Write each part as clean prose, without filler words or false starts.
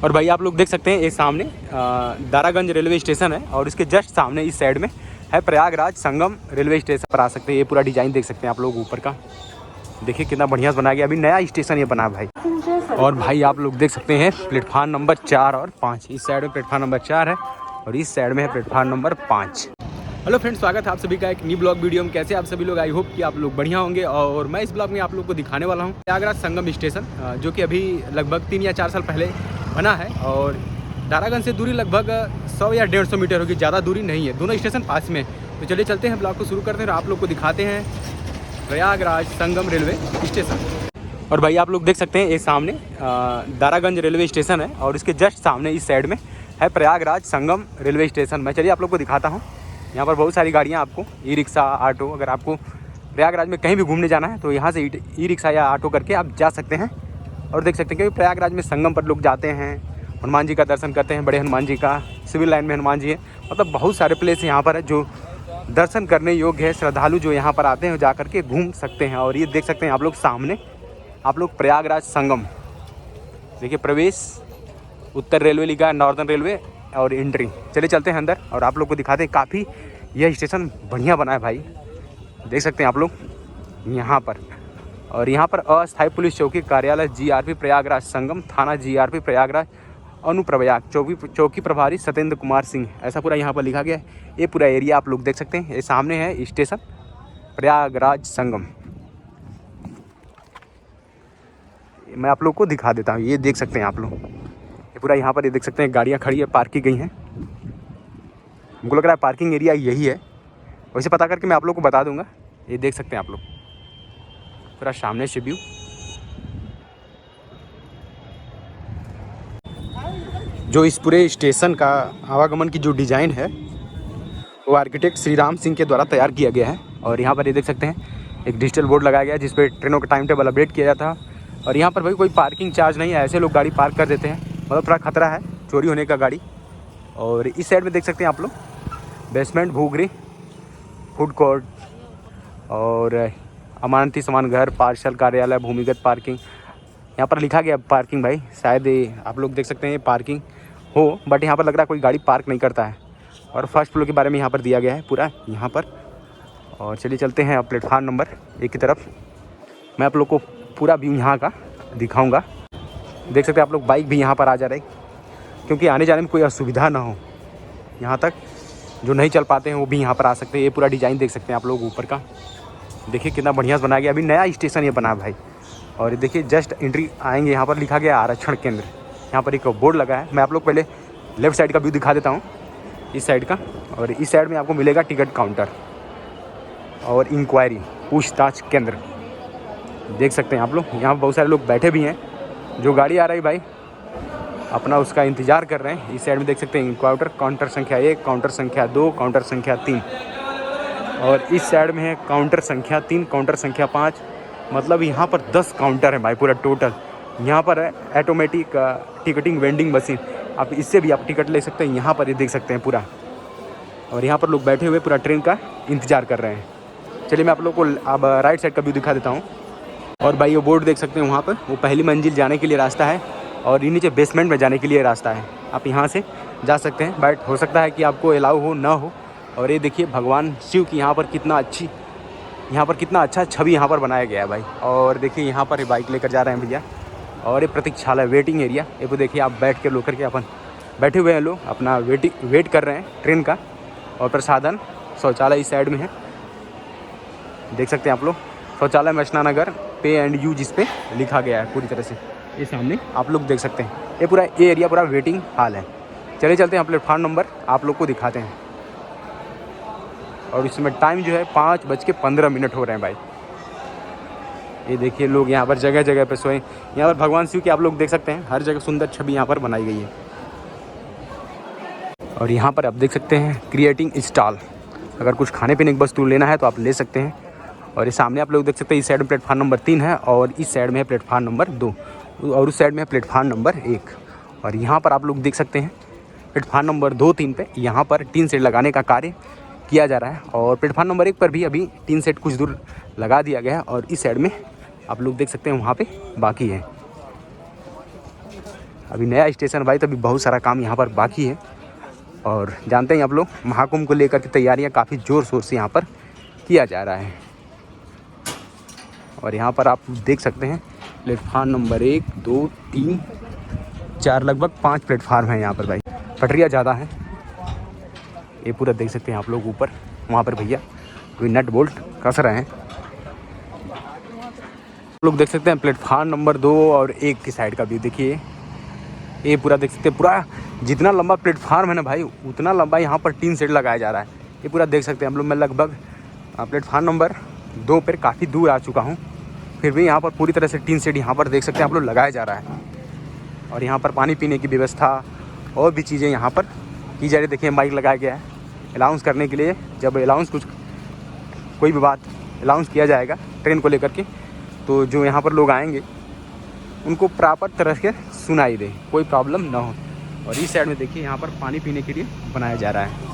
और भाई आप लोग देख सकते हैं ये सामने दारागंज रेलवे स्टेशन है और इसके जस्ट सामने इस साइड में है प्रयागराज संगम रेलवे स्टेशन पर आ सकते हैं। ये पूरा डिज़ाइन देख सकते हैं आप लोग ऊपर का, देखिए कितना बढ़िया बना गया। अभी नया स्टेशन ये बना है भाई। और भाई आप लोग देख सकते हैं प्लेटफार्म नंबर 4 और 5, इस साइड में प्लेटफार्म नंबर 4 है और इस साइड में है प्लेटफार्म नंबर 5। हेलो फ्रेंड्स, स्वागत है आप सभी का एक न्यू ब्लॉग वीडियो में। कैसे आप सभी लोग, आई होप कि आप लोग बढ़िया होंगे। और मैं इस ब्लॉग में आप लोग को दिखाने वाला हूँ प्रयागराज संगम स्टेशन, जो कि अभी लगभग 3 या 4 साल पहले बना है और दारागंज से दूरी लगभग 100 या 150 मीटर होगी, ज़्यादा दूरी नहीं है, दोनों स्टेशन पास में। तो चलिए चलते हैं, ब्लॉग को शुरू करते हैं और आप लोग को दिखाते हैं प्रयागराज संगम रेलवे स्टेशन। और भाई आप लोग देख सकते हैं ये सामने दारागंज रेलवे स्टेशन है और इसके जस्ट सामने इस साइड में है प्रयागराज संगम रेलवे स्टेशन। मैं चलिए आप लोग को दिखाता हूँ। यहाँ पर बहुत सारी गाड़ियाँ आपको, ई रिक्शा, ऑटो, अगर आपको प्रयागराज में कहीं भी घूमने जाना है तो यहाँ से ई रिक्शा या ऑटो करके आप जा सकते हैं। और देख सकते हैं क्योंकि प्रयागराज में संगम पर लोग जाते हैं, हनुमान जी का दर्शन करते हैं, बड़े हनुमान जी का, सिविल लाइन में हनुमान जी है, मतलब बहुत सारे प्लेस यहाँ पर है जो दर्शन करने योग्य है। श्रद्धालु जो यहाँ पर आते हैं जा कर के घूम सकते हैं। और ये देख सकते हैं आप लोग सामने, आप लोग प्रयागराज संगम देखिए, प्रवेश उत्तर रेलवे लिखा है, नॉर्दर्न रेलवे और एंट्री। चलिए चलते हैं अंदर और आप लोग को दिखाते हैं। काफ़ी यह स्टेशन बढ़िया बना है भाई, देख सकते हैं आप लोग यहाँ पर। और यहाँ पर अस्थायी पुलिस चौकी कार्यालय जीआरपी प्रयागराज संगम थाना जीआरपी प्रयागराज अनुप्रयाग चौकी प्रभारी सत्येंद्र कुमार सिंह, ऐसा पूरा यहाँ पर लिखा गया है। ये पूरा एरिया आप लोग देख सकते हैं। ये सामने है स्टेशन प्रयागराज संगम। मैं आप लोग को दिखा देता हूँ, ये देख सकते हैं आप लोग, ये पूरा यहाँ पर ये देख सकते हैं गाड़ियाँ खड़ी है, पार्क की गई हैं। हमको लग रहा है पार्किंग एरिया यही है, वैसे पता करके मैं आप लोग को बता दूंगा। ये देख सकते हैं आप लोग पूरा सामने से व्यू। जो इस पूरे स्टेशन का आवागमन की जो डिज़ाइन है वो आर्किटेक्ट श्री राम सिंह के द्वारा तैयार किया गया है। और यहाँ पर ये देख सकते हैं एक डिजिटल बोर्ड लगाया गया है जिस पे ट्रेनों का टाइम टेबल अपडेट किया जाता है। और यहाँ पर भाई कोई पार्किंग चार्ज नहीं है, ऐसे लोग गाड़ी पार्क कर देते हैं, मतलब थोड़ा खतरा है चोरी होने का गाड़ी। और इस साइड में देख सकते हैं आप लोग बेसमेंट, भूगरी, फूड कोर्ट और अमानती सामान घर, पार्सल कार्यालय, भूमिगत पार्किंग। यहाँ पर लिखा गया पार्किंग भाई, शायद आप लोग देख सकते हैं पार्किंग हो, बट यहाँ पर लग रहा है कोई गाड़ी पार्क नहीं करता है। और फर्स्ट फ्लोर के बारे में यहाँ पर दिया गया है पूरा यहाँ पर। और चलिए चलते हैं प्लेटफार्म नंबर 1 की तरफ। मैं आप लोग को पूरा व्यू यहाँ का दिखाऊँगा। देख सकते हैं आप लोग, बाइक भी यहाँ पर आ जा रही, क्योंकि आने जाने में कोई असुविधा ना हो। यहाँ तक जो नहीं चल पाते हैं वो भी यहाँ पर आ सकते हैं। ये पूरा डिज़ाइन देख सकते हैं आप लोग ऊपर का, देखिए कितना बढ़िया बना गया। अभी नया स्टेशन ये बना है भाई। और देखिए जस्ट एंट्री आएंगे, यहाँ पर लिखा गया आरक्षण केंद्र। यहाँ पर एक बोर्ड लगा है। मैं आप लोग पहले लेफ्ट साइड का व्यू दिखा देता हूँ, इस साइड का। और इस साइड में आपको मिलेगा टिकट काउंटर और इंक्वायरी पूछताछ केंद्र, देख सकते हैं आप लोग। यहाँ पर बहुत सारे लोग बैठे भी हैं, जो गाड़ी आ रही भाई अपना उसका इंतज़ार कर रहे हैं। इस साइड में देख सकते हैं काउंटर, काउंटर संख्या 1, काउंटर संख्या 2, काउंटर संख्या 3। और इस साइड में है काउंटर संख्या 3, काउंटर संख्या 5। मतलब यहाँ पर 10 काउंटर है भाई पूरा टोटल। यहाँ पर है ऑटोमेटिक टिकटिंग वेंडिंग मशीन, आप इससे भी आप टिकट ले सकते हैं। यहाँ पर ये देख सकते हैं पूरा। और यहाँ पर लोग बैठे हुए पूरा ट्रेन का इंतज़ार कर रहे हैं। चलिए मैं आप लोग को अब राइट साइड का व्यू दिखा देता हूँ। और भाई ये बोर्ड देख सकते हैं वहाँ पर, वो पहली मंजिल जाने के लिए रास्ता है और ये नीचे बेसमेंट में जाने के लिए रास्ता है। आप यहाँ से जा सकते हैं, बट हो सकता है कि आपको अलाउ हो ना हो। और ये देखिए भगवान शिव की यहाँ पर कितना अच्छा छवि यहाँ पर बनाया गया है भाई। और देखिए यहाँ पर बाइक लेकर जा रहे हैं भैया। और ये प्रतीक्षालय वेटिंग एरिया, ये तो देखिए आप बैठ के लोग करके अपन बैठे हुए हैं, लोग अपना वेट कर रहे हैं ट्रेन का। और प्रसाधन शौचालय इस साइड में है, देख सकते हैं आप लोग। शौचालय में स्नानागार पे एंड यू जिस पे लिखा गया है पूरी तरह से, ये सामने आप लोग देख सकते हैं। ये पूरा ये एरिया पूरा वेटिंग हॉल है। चलिए चलते हैं प्लेटफार्म नंबर आप लोग को दिखाते हैं। और इसमें टाइम जो है 5:15 हो रहे हैं भाई। ये देखिए लोग यहाँ पर जगह जगह पे सोए। यहाँ पर भगवान शिव की आप लोग देख सकते हैं, हर जगह सुंदर छवि यहाँ पर बनाई गई है। और यहाँ पर आप देख सकते हैं क्रिएटिंग स्टॉल, अगर कुछ खाने पीने की वस्तु लेना है तो आप ले सकते हैं। और ये सामने आप लोग देख सकते हैं, इस साइड में प्लेटफार्म नंबर 3 है और इस साइड में है प्लेटफार्म नंबर 2 और उस साइड में है प्लेटफार्म नंबर 1। और यहाँ पर आप लोग देख सकते हैं प्लेटफार्म नंबर 2, 3 पे यहाँ पर टीन सेट लगाने का कार्य किया जा रहा है। और प्लेटफार्म नंबर 1 पर भी अभी टीन सेट कुछ दूर लगा दिया गया है। और इस साइड में आप लोग देख सकते हैं वहाँ पे बाकी है। अभी नया स्टेशन भाई, तो अभी बहुत सारा काम यहाँ पर बाकी है। और जानते हैं आप लोग, महाकुंभ को लेकर के तैयारियाँ काफ़ी ज़ोर शोर से यहाँ पर किया जा रहा है। और यहाँ पर आप देख सकते हैं प्लेटफार्म नंबर 1, 2, 3, 4 लगभग 5 प्लेटफार्म हैं यहाँ पर भाई। पटरियाँ ज़्यादा हैं, ये पूरा देख सकते हैं आप लोग। ऊपर वहाँ पर भैया कोई नट बोल्ट कस रहे हैं। आप लोग देख सकते हैं प्लेटफार्म नंबर 2 और 1 की साइड का भी देखिए, ये पूरा देख सकते हैं। पूरा जितना लंबा प्लेटफार्म है ना भाई, उतना लंबा यहाँ पर टीन शेड लगाया जा रहा है। ये पूरा देख सकते हैं हम लोग। मैं लगभग प्लेटफार्म नंबर 2 पर काफ़ी दूर आ चुका हूँ, फिर भी यहाँ पर पूरी तरह से टीन शेड यहाँ पर देख सकते हैं आप लोग लगाया जा रहा है। और यहाँ पर पानी पीने की व्यवस्था और भी चीज़ें यहाँ पर की जा रही। देखिए माइक लगाया गया है अनाउंस करने के लिए। जब अनाउंस कोई भी बात अनाउंस किया जाएगा ट्रेन को लेकर के, तो जो यहाँ पर लोग आएंगे उनको प्रॉपर तरह से सुनाई दे, कोई प्रॉब्लम ना हो। और इस साइड में देखिए यहाँ पर पानी पीने के लिए बनाया जा रहा है।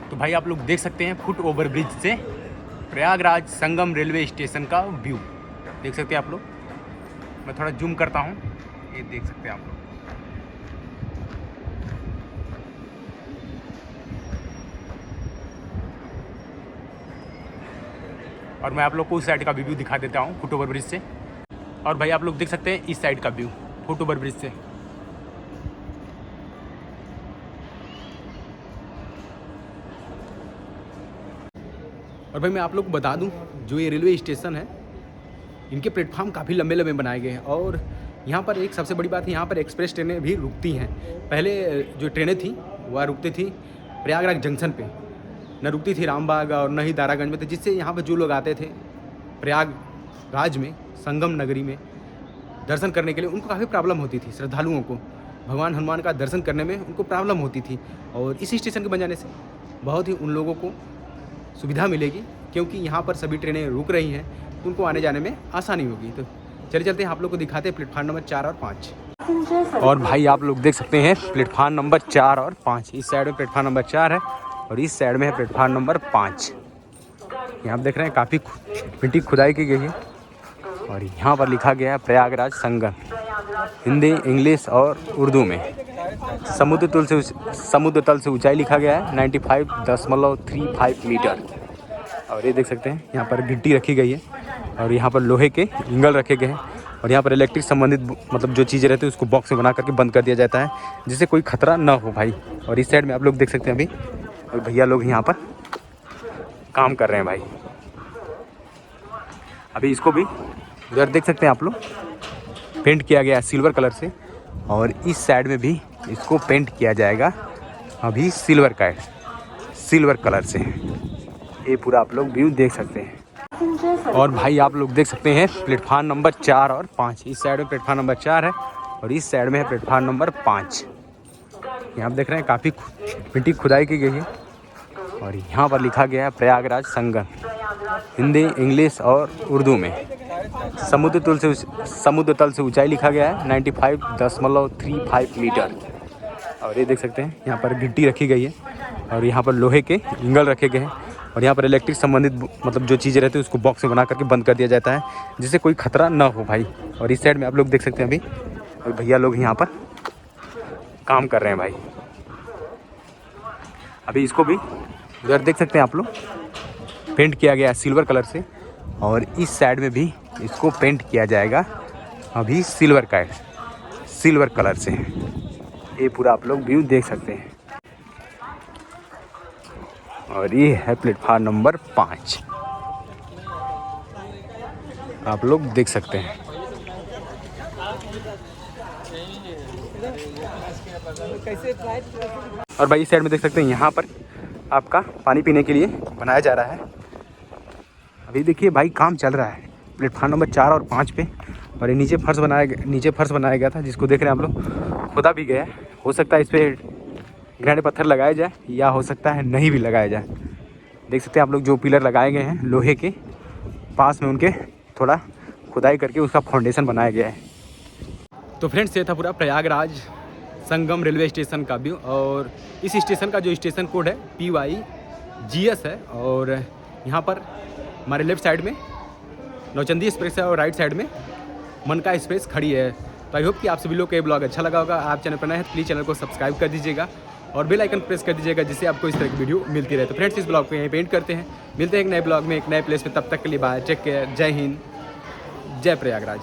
तो भाई आप लोग देख सकते हैं फुट ओवर ब्रिज से प्रयागराज संगम रेलवे स्टेशन का व्यू देख सकते हैं आप लोग। मैं थोड़ा जूम करता हूँ, ये देख सकते हैं आप लोग। और मैं आप लोग को उस साइड का व्यू दिखा देता हूँ फुट ओवर ब्रिज से। और भाई आप लोग देख सकते हैं इस साइड का व्यू फुट ओवर ब्रिज से। और भाई मैं आप लोग को बता दूं, जो ये रेलवे स्टेशन है, इनके प्लेटफार्म काफ़ी लंबे लंबे बनाए गए हैं। और यहाँ पर एक सबसे बड़ी बात है, यहाँ पर एक्सप्रेस ट्रेनें भी रुकती हैं। पहले जो ट्रेनें थी वह रुकती थी प्रयागराज जंक्शन पे, न रुकती थी रामबाग और न ही दारागंज में। तो जिससे यहाँ पर जो लोग आते थे प्रयागराज में, संगम नगरी में दर्शन करने के लिए, उनको काफ़ी प्रॉब्लम होती थी। श्रद्धालुओं को भगवान हनुमान का दर्शन करने में उनको प्रॉब्लम होती थी। और इसी स्टेशन के बन जाने से बहुत ही उन लोगों को सुविधा मिलेगी, क्योंकि यहाँ पर सभी ट्रेनें रुक रही हैं, तो उनको आने जाने में आसानी होगी। तो चलिए चलते हैं, आप लोग को दिखाते हैं प्लेटफार्म नंबर 4 और 5। और भाई आप लोग देख सकते हैं प्लेटफार्म नंबर 4 और 5। इस साइड में प्लेटफार्म नंबर 4 है और इस साइड में है प्लेटफार्म नंबर 5। यहाँ आप देख रहे हैं काफ़ी मिट्टी खुदाई की गई है। और यहाँ पर लिखा गया है प्रयागराज संगम, हिंदी, इंग्लिश और उर्दू में। समुद्र तल से ऊंचाई लिखा गया है 95.35 मीटर। और ये देख सकते हैं यहाँ पर गिट्टी रखी गई है और यहाँ पर लोहे के एंगल रखे गए हैं। और यहाँ पर इलेक्ट्रिक संबंधित मतलब जो चीज़ें रहती है उसको बॉक्स में बना करके बंद कर दिया जाता है, जिससे कोई खतरा ना हो भाई। और इस साइड में आप लोग देख सकते हैं अभी और भैया लोग यहाँ पर काम कर रहे हैं भाई। अभी इसको भी उधर देख सकते हैं आप लोग, पेंट किया गया है सिल्वर कलर से। और इस साइड में भी इसको पेंट किया जाएगा अभी सिल्वर कलर से। ये पूरा आप लोग व्यू देख सकते हैं। और भाई आप लोग देख सकते हैं प्लेटफार्म नंबर 4 और 5। इस साइड में प्लेटफार्म नंबर 4 है और इस साइड में है प्लेटफार्म नंबर 5। यहाँ आप देख रहे हैं काफ़ी मिट्टी खुदाई की गई है। और यहाँ पर लिखा गया है प्रयागराज संगम, हिंदी, इंग्लिश और उर्दू में। समुद्र तल से ऊंचाई लिखा गया है 95.35 मीटर। और ये देख सकते हैं यहाँ पर गिट्टी रखी गई है और यहाँ पर लोहे के एंगल रखे गए हैं। और यहाँ पर इलेक्ट्रिक संबंधित मतलब जो चीज़ें रहती है उसको बॉक्स में बना करके बंद कर दिया जाता है, जिससे कोई खतरा ना हो भाई। और इस साइड में आप लोग देख सकते हैं अभी और भैया लोग यहाँ पर काम कर रहे हैं भाई। अभी इसको भी उधर देख सकते हैं आप लोग, पेंट किया गया है सिल्वर कलर से। और इस साइड में भी इसको पेंट किया जाएगा अभी सिल्वर कलर से। ये पूरा आप लोग व्यू देख सकते हैं। और ये है प्लेटफार्म नंबर 5, आप लोग देख सकते हैं। और भाई इस साइड में देख सकते हैं यहाँ पर आपका पानी पीने के लिए बनाया जा रहा है। अभी देखिए भाई काम चल रहा है प्लेटफार्म नंबर 4 और 5 पे। और ये नीचे फर्श बनाया गया था, जिसको देख रहे हैं आप लोग, खुदा भी गया है। हो सकता है इस पर ग्रेनाइट पत्थर लगाया जाए या हो सकता है नहीं भी लगाया जाए। देख सकते हैं आप लोग जो पिलर लगाए गए हैं लोहे के, पास में उनके थोड़ा खुदाई करके उसका फाउंडेशन बनाया गया है। तो फ्रेंड्स ये था पूरा प्रयागराज संगम रेलवे स्टेशन का व्यू। और इस स्टेशन का जो स्टेशन कोड है PYGS है। और यहाँ पर हमारे लेफ्ट साइड में नौचंदी एक्सप्रेस है और राइट साइड में मन का स्पेस खड़ी है। तो आई होप कि आप सभी लोग को ये ब्लॉग अच्छा लगा होगा। आप चैनल पर नए हैं तो प्लीज़ चैनल को सब्सक्राइब कर दीजिएगा और बेल आइकन प्रेस कर दीजिएगा, जिससे आपको इस तरह की वीडियो मिलती रहे। तो फ्रेंड्स, इस ब्लॉग को यहीं पेंट करते हैं। मिलते हैं एक नए ब्लॉग में एक नए प्लेस पे, तब तक के लिए बाय, टेक केयर, जय हिंद, जय प्रयागराज।